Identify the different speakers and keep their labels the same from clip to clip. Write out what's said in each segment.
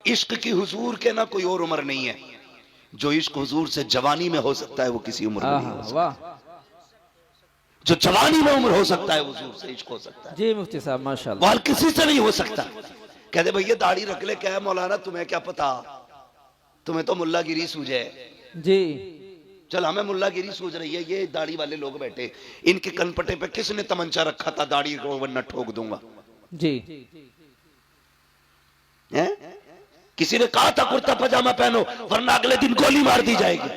Speaker 1: इश्क की हुजूर के ना कोई और उम्र नहीं है। जो इश्क हुजूर से जवानी में हो सकता है वो किसी उम्र में नहीं हो सकता।
Speaker 2: वाह।
Speaker 1: जो जवानी में उम्र हो सकता है हुजूर से इश्क हो सकता है,
Speaker 2: जी मुफ्ती साहब
Speaker 1: वो
Speaker 2: माशाल्लाह।
Speaker 1: हर किसी से नहीं हो सकता। कहते भैया दाढ़ी रख ले, क्या है मौलाना तुम्हें क्या पता, तुम्हें तो मुल्लागिरी सूझे।
Speaker 2: जी
Speaker 1: चल हमें मुल्लागिरी सूझ रही है, ये दाढ़ी वाले लोग बैठे, इनके कनपटे पे किसने तमंचा रखा था दाढ़ी को वरना ठोक दूंगा।
Speaker 2: जी
Speaker 1: है? किसी ने कहा था कुर्ता पजामा पहनो वरना अगले दिन गोली मार दी जाएगी।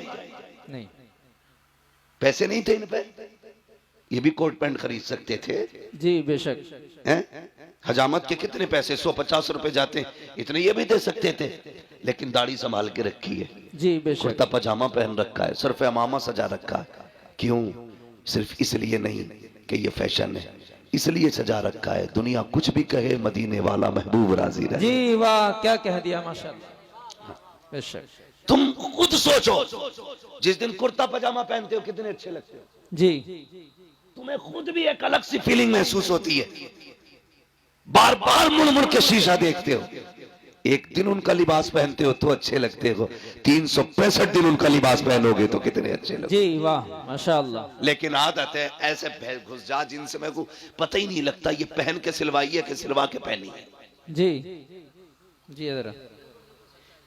Speaker 2: नहीं।
Speaker 1: पैसे नहीं थे इन पे, ये भी कोट पैंट खरीद सकते थे।
Speaker 2: जी बेशक।
Speaker 1: हैं? हजामत के कितने पैसे, 150 रुपए जाते, इतने ये भी दे सकते थे, लेकिन दाढ़ी संभाल के रखी है,
Speaker 2: जी बेशक।
Speaker 1: कुर्ता पजामा पहन रखा है, सिर्फ अमामा सजा रखा है। क्यों? सिर्फ इसलिए नहीं कि ये फैशन है, इसलिए सजा रखा है दुनिया कुछ भी कहे मदीने वाला महबूब राजी रहे।
Speaker 2: जी वाह क्या कह दिया माशाल्लाह। बेशक।
Speaker 1: तुम खुद सोचो, जिस दिन कुर्ता पजामा पहनते हो कितने अच्छे लगते हो।
Speaker 2: जी
Speaker 1: तुम्हें खुद भी एक अलग सी फीलिंग महसूस होती है, बार बार मुड़ मुड़ के शीशा देखते हो। एक दिन उनका लिबास पहनते हो तो अच्छे लगते हो, 365 दिन उनका लिबास पहनोगे तो कितने अच्छे लगते।
Speaker 2: जी वाह माशाल्लाह।
Speaker 1: लेकिन आदत है ऐसे घुस जा जिनसे मेरे को पता ही नहीं लगता ये पहन के सिलवाई है कि सिलवा के पहनी है।
Speaker 2: जी जी जरा।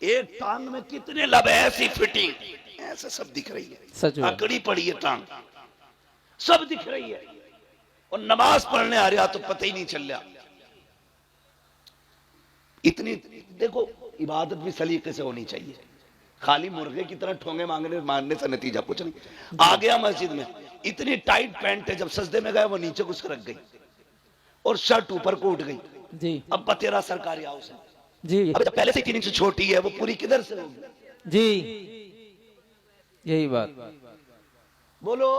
Speaker 1: एक टांग में कितने लब है, ऐसी फिटिंग ऐसे सब दिख रही है,
Speaker 2: सच में।
Speaker 1: अकड़ी पड़ी है टांग, सब दिख रही है, और नमाज पढ़ने आ रहा तो पता ही नहीं चल रहा। इतनी देखो, इबादत भी सलीके से होनी चाहिए, खाली मुर्गे की तरह ठोंगे मांगने मारने से नतीजा कुछ नहीं। आ गया मस्जिद में, इतनी टाइट पैंट है, जब सजदे में गए वो नीचे घुस रख गई और शर्ट ऊपर को उठ गई।
Speaker 2: जी
Speaker 1: अब तेरा सरकारी हाउस है,
Speaker 2: जी
Speaker 1: अब जब पहले से 3 इंच छोटी है वो पूरी किधर से होगी।
Speaker 2: जी यही बात।
Speaker 1: बोलो,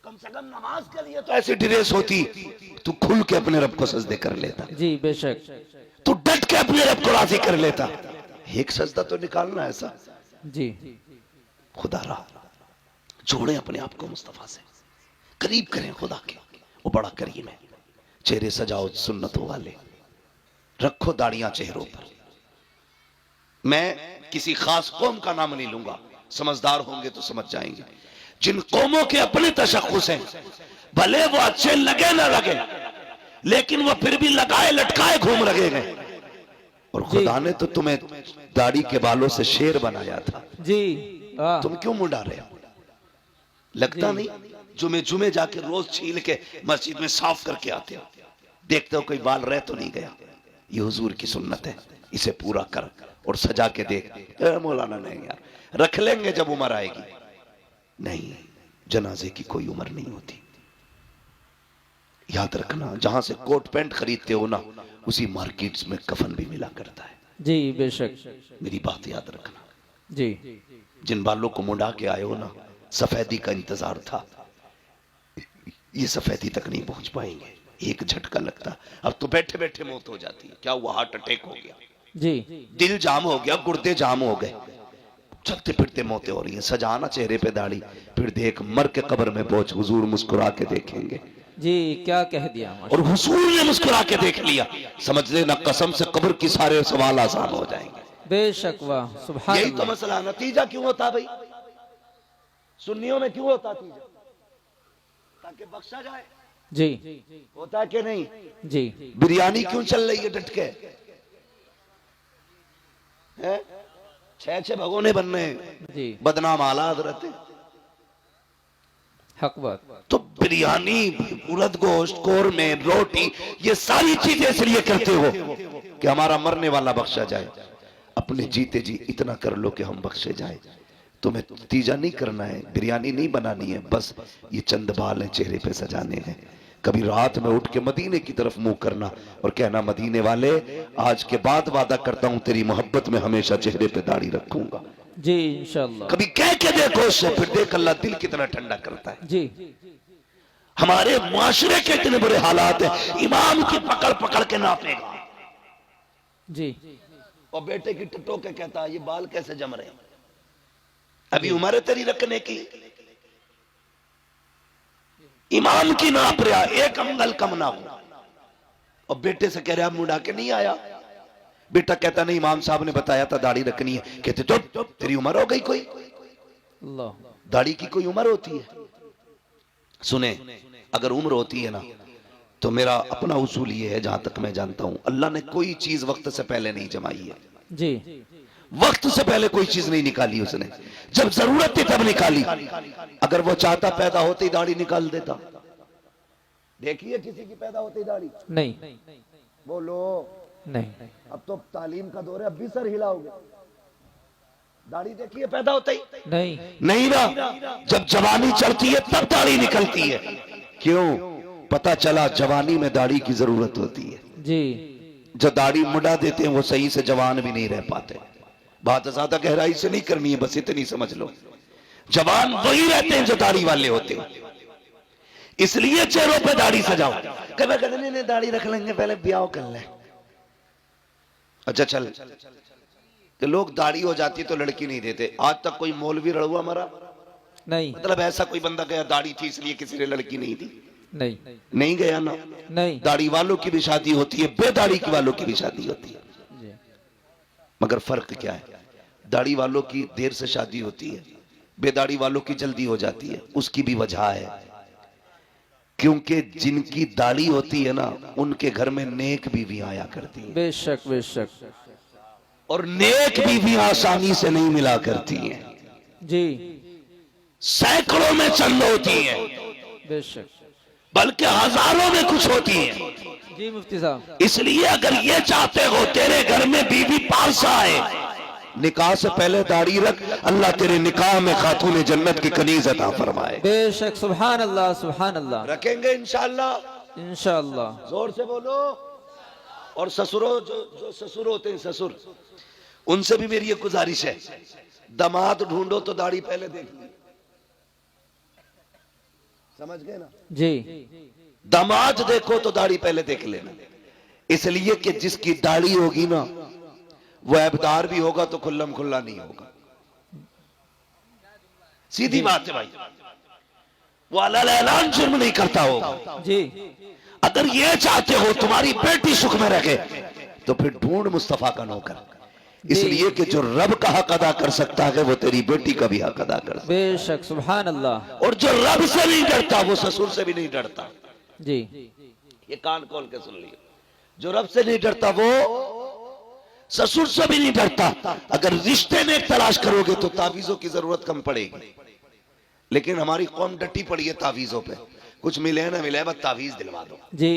Speaker 1: कम से कम नमाज के लिए तो ऐसी ड्रेस होती, तू खुल के अपने रब को सजदे कर लेता,
Speaker 2: जी बेशक।
Speaker 1: तू डट के अपने रब को राजी कर लेता। एक सजदा तो निकालना ऐसा।
Speaker 2: जी
Speaker 1: खुदा रहा जोड़े अपने आप को मुस्तफा से, करीब करें खुदा के, वो बड़ा करीम है। चेहरे सजाओ सुन्नतों वाले, रखो दाढ़ियां चेहरों पर। मैं किसी खास कौम का नाम नहीं लूंगा, समझदार होंगे तो समझ जाएंगे। जिन कौमों के अपने तशख्खुस हैं, भले वो अच्छे लगे ना लगे, लेकिन वो फिर भी लगाए लटकाए घूम रहे हैं। और खुदा ने तो तुम्हें दाढ़ी के बालों से शेर बनाया था,
Speaker 2: जी वाह।
Speaker 1: तुम क्यों मुंडा रहे हो? लगता नहीं जुमे जुमे जाके रोज छील के मस्जिद में साफ करके आते हो, देखते हो कोई बाल रह तो नहीं गया। ये हुजूर की सुन्नत है, इसे पूरा कर और सजा के देख। मौलाना नहीं यार, रख लेंगे जब उम्र आएगी। नहीं, जनाजे की कोई उम्र नहीं होती। याद रखना, जहां से कोट पैंट खरीदते हो ना, उसी मार्केट्स में कफन भी मिला करता है।
Speaker 2: जी बेशक।
Speaker 1: मेरी बात याद रखना।
Speaker 2: जी
Speaker 1: जिन बालों को मुंडा के आए हो ना, सफेदी का इंतजार था, ये सफेदी तक नहीं पहुंच पाएंगे। एक झटका लगता, अब तो बैठे बैठे मौत हो जाती है। क्या हुआ? हार्ट अटैक हो गया,
Speaker 2: जी
Speaker 1: दिल जाम हो गया, गुर्दे जाम हो गए, चलते फिरते मौतें हो रही हैं। सजाना चेहरे पे दाढ़ी, फिर देख मर के कब्र में पहुंच हुजूर मुस्कुरा के देखेंगे।
Speaker 2: जी क्या कह दिया
Speaker 1: और हुजूर ने मुस्कुरा के देख लिया, समझ लेना कसम से कब्र की सारे सवाल आसान हो जाएंगे।
Speaker 2: बेशक वाह सुभान
Speaker 1: यही तो
Speaker 2: अल्लाह।
Speaker 1: मसला। नतीजा क्यों होता भाई? सुन्नियों में क्यों होता नतीजा? ताकि बख्शा जाए।
Speaker 2: जी
Speaker 1: होता कि नहीं?
Speaker 2: जी
Speaker 1: बिरयानी क्यों चल रही है डट के? हैं? 6-6 भगोने बन रहे हैं,
Speaker 2: जी
Speaker 1: बदनाम आला हजरत है।
Speaker 2: हक बात।
Speaker 1: तो बिरयानी, उड़द गोश्त, कोरमे, रोटी, ये सारी चीजें इसलिए करते हो कि हमारा मरने वाला बख्शा जाए। अपने जीते जी इतना कर लो कि हम बख्शे जाए। तुम्हें नतीजा नहीं करना है, बिरयानी नहीं बनानी है, बस ये चंद बाल हैं चेहरे पे सजाने हैं। कभी रात में उठ के मदीने की तरफ मुंह करना और कहना, मदीने वाले आज के बाद वादा करता हूं तेरी मोहब्बत में हमेशा चेहरे पे दाढ़ी रखूंगा।
Speaker 2: जी इंशाल्लाह।
Speaker 1: कभी कह के देखो उससे, फिर देख अल्लाह दिल कितना ठंडा करता है।
Speaker 2: जी
Speaker 1: हमारे मुआशरे के इतने बुरे हालात हैं, इमाम की पकड़ पकड़ के नापेगा
Speaker 2: जी
Speaker 1: और बेटे की टटो के कहता है ये बाल कैसे जम रहे हैं, अभी उम्र है तेरी रखने की। इमाम की नाप रहा, एक अंगल कम ना हो, और बेटे से कह रहा मुंडा के नहीं आया, बेटा कहता नहीं, इमाम साहब ने बताया था दाढ़ी रखनी है। कहते चुप, तेरी उम्र हो गई कोई?
Speaker 2: अल्लाह।
Speaker 1: दाढ़ी की कोई उम्र होती है? सुने, अगर उम्र होती है ना, तो मेरा अपना उसूल ये है, जहां तक मैं जानता हूं, अल्लाह ने कोई चीज वक्त से पहले नहीं जमाई है।
Speaker 2: जी।
Speaker 1: वक्त से पहले कोई चीज नहीं निकाली उसने, जब जरूरत थी तब निकाली। अगर वो चाहता पैदा होते ही दाढ़ी निकाल देता। देखिए किसी की पैदा होते ही दाढ़ी?
Speaker 2: नहीं
Speaker 1: बोलो।
Speaker 2: नहीं।
Speaker 1: अब तो तालीम का दौर है, अब भी सर हिलाओगे। दाढ़ी देखिए पैदा होते ही?
Speaker 2: नहीं
Speaker 1: नहीं ना, जब जवानी चढ़ती है तब दाढ़ी निकलती है। क्यों? पता चला जवानी में दाढ़ी की जरूरत होती है।
Speaker 2: जी।
Speaker 1: जो दाढ़ी मुड़ा देते हैं वो सही से जवान भी नहीं रह पाते। बात ज्यादा गहराई से नहीं करनी है, बस इतनी समझ लो, जवान वही रहते हैं जो दाढ़ी वाले होते हैं। इसलिए चेहरों पे दाढ़ी सजाओ। कभी कहते नहीं दाढ़ी रख लेंगे, पहले ब्याह कर ले। अच्छा चल, कि लोग दाढ़ी हो जाती तो लड़की नहीं देते। आज तक कोई मौलवी रड़ुआ मरा?
Speaker 2: नहीं
Speaker 1: मतलब ऐसा कोई बंदा गया दाढ़ी थी इसलिए किसी ने लड़की नहीं दी?
Speaker 2: नहीं
Speaker 1: नहीं गया ना।
Speaker 2: नहीं।
Speaker 1: दाढ़ी वालों की भी शादी होती है, बेदाढ़ी की वालों की भी शादी होती है।
Speaker 2: जी।
Speaker 1: मगर फर्क क्या है? दाढ़ी वालों की देर से शादी होती है, बेदाढ़ी वालों की जल्दी हो जाती है। उसकी भी वजह है, क्योंकि जिनकी दाढ़ी होती है ना, उनके घर में नेक बीवियां आया करती हैं।
Speaker 2: बेशक बेशक।
Speaker 1: और नेक बीवियां आसानी से नहीं मिला करती हैं,
Speaker 2: जी।
Speaker 1: सैकड़ों में चंद होती हैं,
Speaker 2: बेशक।
Speaker 1: बल्कि हजारों में कुछ होती हैं।
Speaker 2: जी मुफ्ती साहब।
Speaker 1: इसलिए अगर ये चाहते हो तेरे घर में बीवी पास आए, निकाह से पहले दाढ़ी रख, अल्लाह तेरे निकाह में खातून जन्नत की कनीज अता फरमाए।
Speaker 2: बेशक। सुभान अल्लाह सुभान अल्लाह।
Speaker 1: रखेंगे इंशाअल्लाह।
Speaker 2: इंशाअल्लाह।
Speaker 1: जोर से बोलो। और ससुरों, जो ससुर होते हैं, ससुर, उनसे भी मेरी ये गुजारिश है, दामाद ढूंढो तो दाढ़ी पहले देख ली। समझ गए ना?
Speaker 2: जी।
Speaker 1: दामाद देखो तो दाढ़ी पहले देख लेना। इसलिए कि जिसकी दाढ़ी होगी ना, वो ऐबदार भी होगा तो खुल्लम खुल्ला नहीं होगा। सीधी बात है भाई, वो अलल ऐलान जुर्म नहीं करता होगा।
Speaker 2: जी।
Speaker 1: अगर ये चाहते हो तुम्हारी बेटी सुख में रखे, तो फिर ढूंढ मुस्तफा का नौकर। इसलिए कि जो रब का हक अदा कर सकता है, वो तेरी बेटी का भी हक अदा कर सकता है।
Speaker 2: बेशक। सुभान अल्लाह।
Speaker 1: और जो रब से नहीं डरता, वो ससुर से भी नहीं डरता।
Speaker 2: जी।
Speaker 1: ये कान खोल के सुन लियो, जो रब से नहीं डरता वो ससुर से भी नहीं डरता। अगर रिश्ते में तलाश करोगे तो तावीजों की जरूरत कम पड़ेगी। लेकिन हमारी कौम डटी पड़ी है तावीजों पे, कुछ मिले ना मिले, बस तावीज दिलवा दो।
Speaker 2: जी।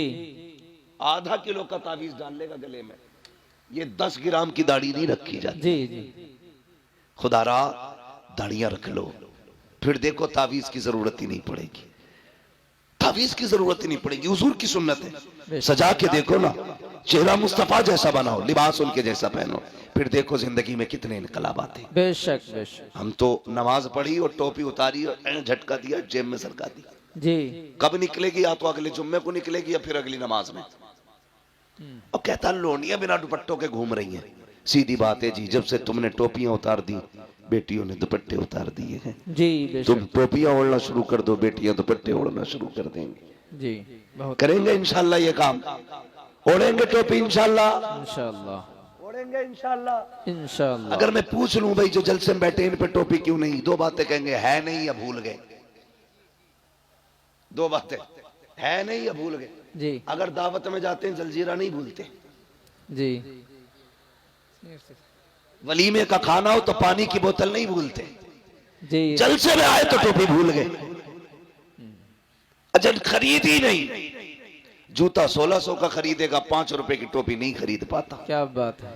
Speaker 1: आधा किलो का तावीज डाल लेगा गले में। ये 10 ग्राम की दाढ़ी नहीं रखी जाती।
Speaker 2: जी जी।
Speaker 1: खुदारा दाढ़ियां रख लो, फिर देखो तावीज की जरूरत ही नहीं पड़ेगी। तावीज की जरूरत ही नहीं पड़ेगी। हुजूर की सुन्नत है, सजा के देखो ना, चेहरा मुस्तफा जैसा बनाओ, लिबास उनके जैसा पहनो, फिर देखो जिंदगी में कितने इनकलाब आते हैं।
Speaker 2: बेशक बेशक।
Speaker 1: हम तो नमाज पढ़ी और टोपी उतारी और झटका दिया, जेब में सरका दी।
Speaker 2: जी।
Speaker 1: कब निकलेगी? या तो अगले जुम्मे को निकलेगी या फिर अगली नमाज में। और कहता लोनियां बिना दुपट्टों के घूम रही हैं। सीधी बात है जी, जब से तुमने टोपियां उतार दी, बेटियों ने दुपट्टे उतार दिए हैं।
Speaker 2: जी।
Speaker 1: तुम
Speaker 2: बेशक।
Speaker 1: टोपियां ओढ़ना शुरू कर दो, बेटियां दुपट्टे ओढ़ना शुरू कर देंगी।
Speaker 2: जी। बहुत।
Speaker 1: करेंगे इंशाल्लाह ये काम, ओढ़ेंगे टोपी इंशाल्लाह,
Speaker 2: इंशाअल्लाह।
Speaker 1: ओढ़ेंगे इंशाल्लाह।
Speaker 2: इंशाअल्लाह।
Speaker 1: अगर मैं पूछ लूं भाई जो जलसे में बैठे इन पे टोपी क्यों नहीं, दो बातें कहेंगे, है नहीं या भूल गए। दो बातें, है नहीं या भूल गए।
Speaker 2: जी।
Speaker 1: अगर दावत में जाते हैं जलजीरा नहीं भूलते,
Speaker 2: जी।
Speaker 1: वलीमे का खाना हो तो पानी की बोतल नहीं भूलते,
Speaker 2: जी।
Speaker 1: जलसे में आए तो टोपी भूल गए। अच्छा खरीद ही नहीं, जूता 1600 का खरीदेगा, 5 रुपए की टोपी नहीं खरीद पाता।
Speaker 2: क्या बात है।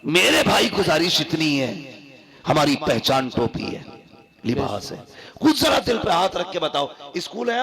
Speaker 1: मेरे भाई गुजारिश इतनी है, हमारी पहचान टोपी है, लिबास है। कुछ जरा दिल पे हाथ रख के बताओ, स्कूल है